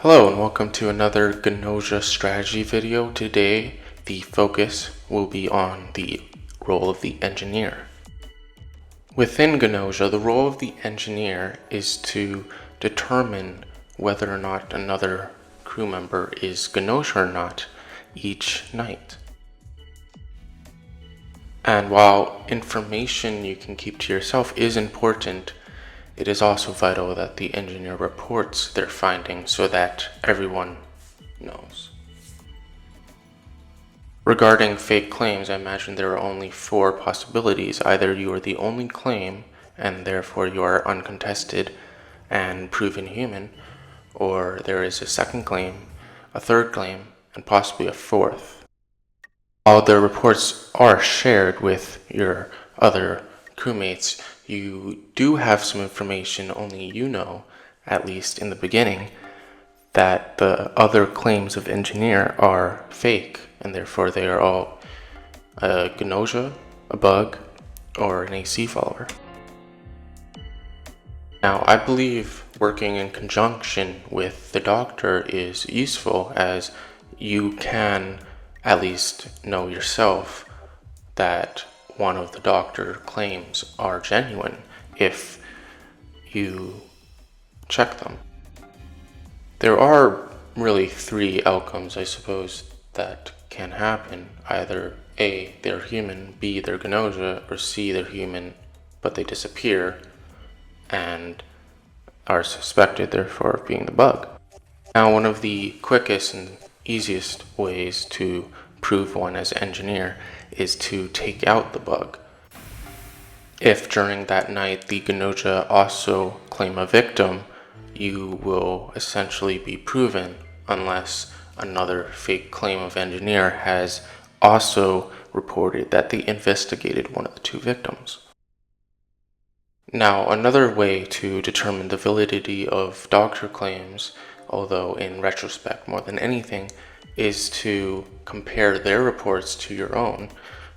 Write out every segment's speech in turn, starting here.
Hello and welcome to another Gnosia strategy video. Today, the focus will be on the role of the engineer. Within Gnosia, the role of the engineer is to determine whether or not another crew member is Gnosia or not each night. And while information you can keep to yourself is important, it is also vital that the engineer reports their findings so that everyone knows. Regarding fake claims, I imagine there are only four possibilities. Either you are the only claim and therefore you are uncontested and proven human, or there is a second claim, a third claim, and possibly a fourth. While the reports are shared with your other crewmates, you do have some information only you know, at least in the beginning, that the other claims of engineer are fake, and therefore they are all a Gnosia, a bug, or an AC follower. Now, I believe working in conjunction with the doctor is useful, as you can at least know yourself that one of the doctor claims are genuine if you check them. There are really three outcomes, I suppose, that can happen. Either A, they're human, B, they're Gnosia, or C, they're human, but they disappear and are suspected, therefore, of being the bug. Now, one of the quickest and easiest ways to prove one as engineer is to take out the bug. If during that night the Gnosia also claim a victim, you will essentially be proven unless another fake claim of engineer has also reported that they investigated one of the two victims. Now, another way to determine the validity of doctor claims, although in retrospect more than anything, is to compare their reports to your own.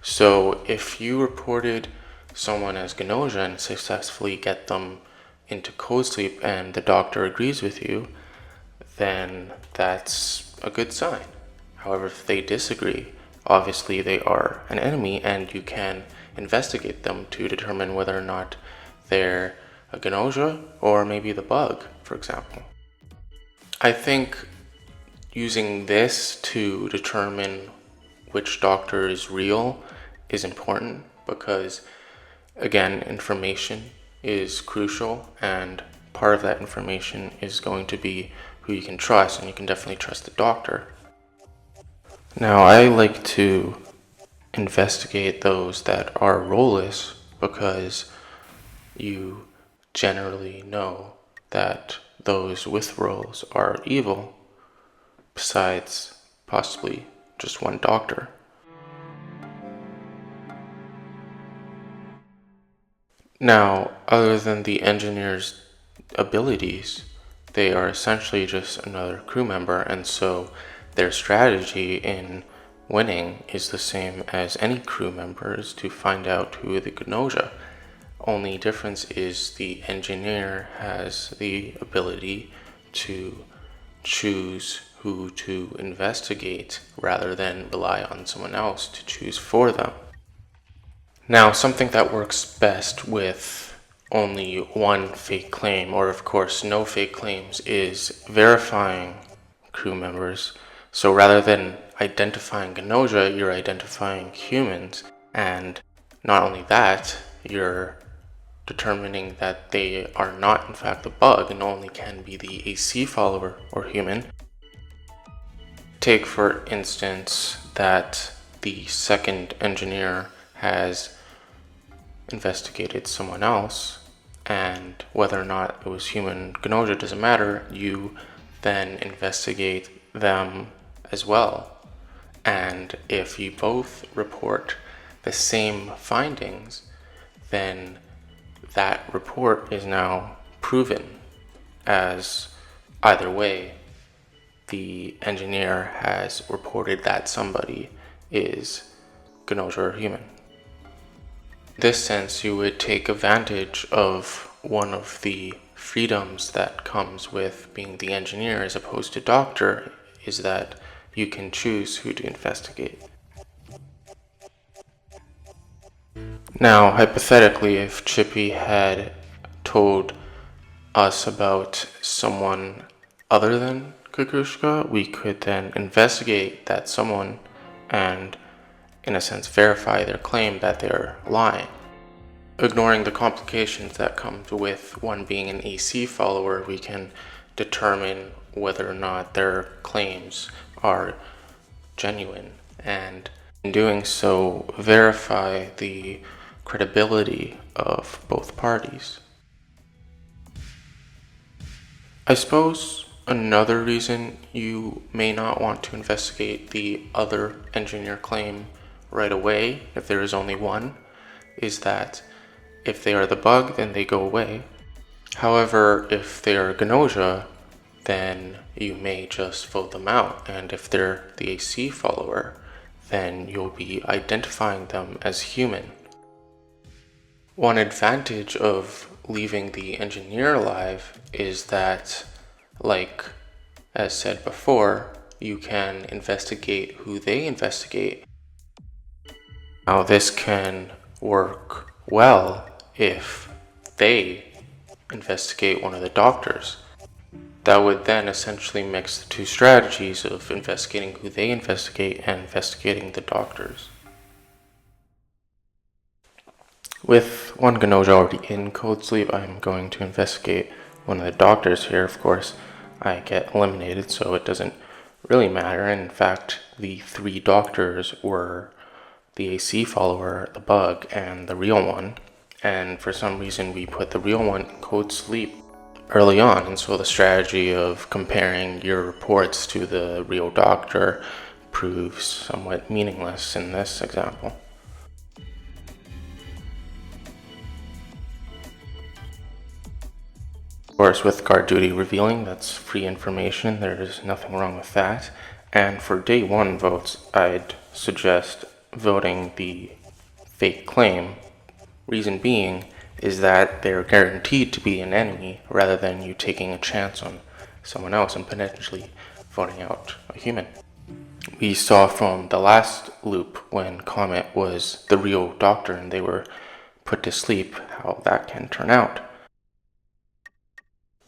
So if you reported someone as Gnosia and successfully get them into cold sleep and the doctor agrees with you, then that's a good sign. However, if they disagree, obviously they are an enemy and you can investigate them to determine whether or not they're a Gnosia or maybe the bug, for example. I think using this to determine which doctor is real is important because, again, information is crucial, and part of that information is going to be who you can trust, and you can definitely trust the doctor. Now, I like to investigate those that are roleless because you generally know that those with roles are evil, besides possibly just one doctor. Now, other than the engineer's abilities, they are essentially just another crew member, and so their strategy in winning is the same as any crew members to find out who the Gnosia. Only difference is the engineer has the ability to choose who to investigate rather than rely on someone else to choose for them. Now, something that works best with only one fake claim, or of course no fake claims, is verifying crew members. So rather than identifying Gnosia, you're identifying humans, and not only that, you're determining that they are not in fact the bug and only can be the AC follower or human. Take for instance that the second engineer has investigated someone else, and whether or not it was human Gnosia doesn't matter, you then investigate them as well. And if you both report the same findings, then that report is now proven, as either way the engineer has reported that somebody is Gnosia or human. In this sense, you would take advantage of one of the freedoms that comes with being the engineer as opposed to doctor is that you can choose who to investigate. Now, hypothetically, if Chippy had told us about someone other than Kukushka, we could then investigate that someone and, in a sense, verify their claim that they're lying. Ignoring the complications that come with one being an AC follower, we can determine whether or not their claims are genuine, and in doing so, verify the credibility of both parties. I suppose another reason you may not want to investigate the other engineer claim right away, if there is only one, is that if they are the bug, then they go away. However, if they are Gnosia, then you may just vote them out, and if they're the AC follower, then you'll be identifying them as human. One advantage of leaving the engineer alive is that, like as said before, you can investigate who they investigate. Now this can work well if they investigate one of the doctors. That would then essentially mix the two strategies of investigating who they investigate and investigating the doctors. With one Gnosia already in Code Sleep, I'm going to investigate one of the doctors here. Of course, I get eliminated, so it doesn't really matter. In fact, the three doctors were the AC follower, the bug, and the real one. And for some reason, we put the real one in Code Sleep early on, and so the strategy of comparing your reports to the real doctor proves somewhat meaningless in this example. Of course, with guard duty revealing, that's free information, there is nothing wrong with that. And for day one votes, I'd suggest voting the fake claim. Reason being is that they're guaranteed to be an enemy rather than you taking a chance on someone else and potentially voting out a human. We saw from the last loop when Comet was the real doctor and they were put to sleep how that can turn out.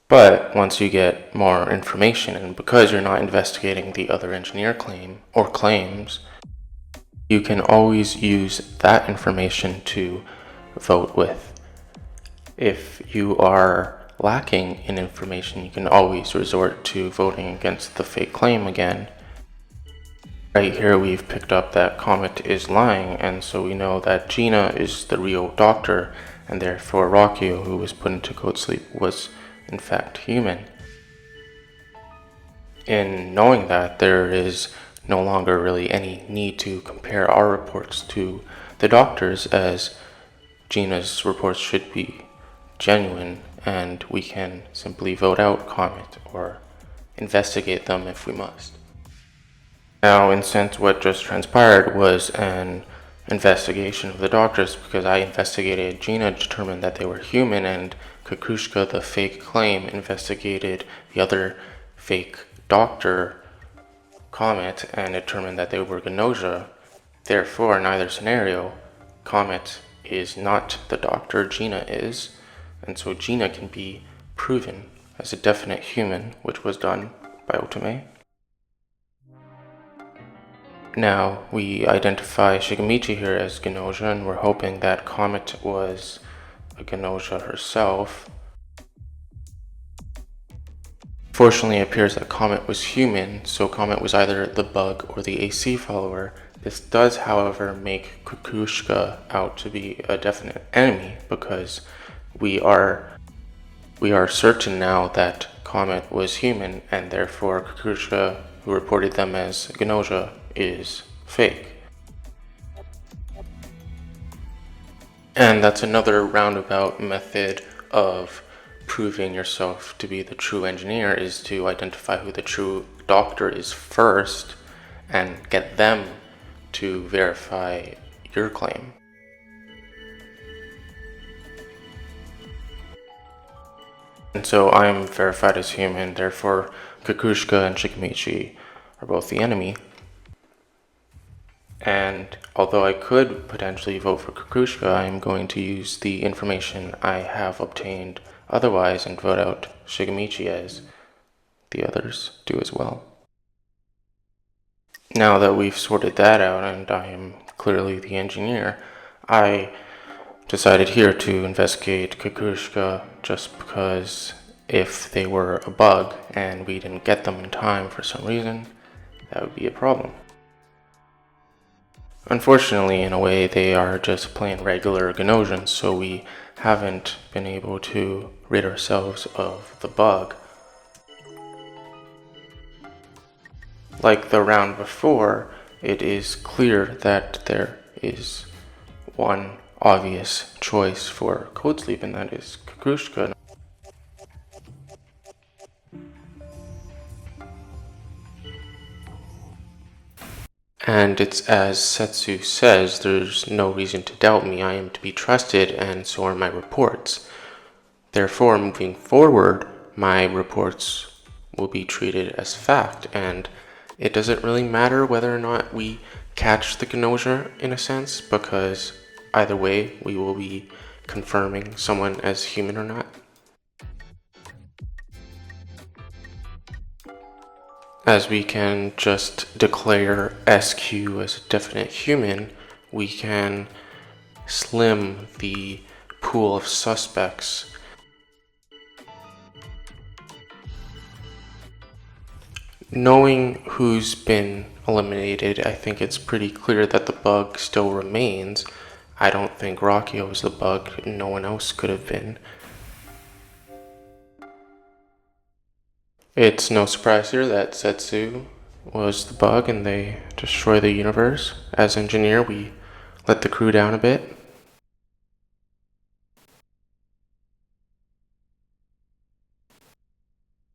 But once you get more information, and because you're not investigating the other engineer claim or claims, you can always use that information to vote with. If you are lacking in information, you can always resort to voting against the fake claim again. Right here we've picked up that Comet is lying, and so we know that Gina is the real doctor, and therefore Rockio, who was put into Code Sleep, was in fact human. In knowing that, there is no longer really any need to compare our reports to the doctor's, as Gina's reports should be genuine, and we can simply vote out Comet or investigate them if we must. Now, in a sense, what just transpired was an investigation of the doctors, because I investigated Gina, determined that they were human, and Kukushka, the fake claim, investigated the other fake doctor, Comet, and determined that they were Gnosia. Therefore, in either scenario, Comet is not the doctor, Gina is, and so Gina can be proven as a definite human, which was done by Otome. Now, we identify Shigemichi here as Gnosia, and we're hoping that Comet was a Gnosia herself. Fortunately, it appears that Comet was human, so Comet was either the bug or the AC follower. This does, however, make Kukushka out to be a definite enemy, because we are certain now that Comet was human, and therefore Kukushka, who reported them as Gnosia, is fake. And that's another roundabout method of proving yourself to be the true engineer, is to identify who the true doctor is first and get them to verify your claim. And so I am verified as human, therefore Kukushka and Shikamichi are both the enemy. And although I could potentially vote for Kukushka, I am going to use the information I have obtained otherwise and vote out Shigemichi as the others do as well. Now that we've sorted that out and I am clearly the engineer, I decided here to investigate Kukushka just because if they were a bug and we didn't get them in time for some reason, that would be a problem. Unfortunately, in a way, they are just plain regular Gnosians, so we haven't been able to rid ourselves of the bug. Like the round before, it is clear that there is one obvious choice for Code Sleep, and that is Kukushka. And it's as Setsu says, there's no reason to doubt me. I am to be trusted, and so are my reports. Therefore, moving forward, my reports will be treated as fact, and it doesn't really matter whether or not we catch the Gnosia in a sense, because either way, we will be confirming someone as human or not. As we can just declare SQ as a definite human, we can slim the pool of suspects. Knowing who's been eliminated, I think it's pretty clear that the bug still remains. I don't think Rocky was the bug, no one else could have been. It's no surprise here that Setsu was the bug and they destroy the universe. As engineer, we let the crew down a bit.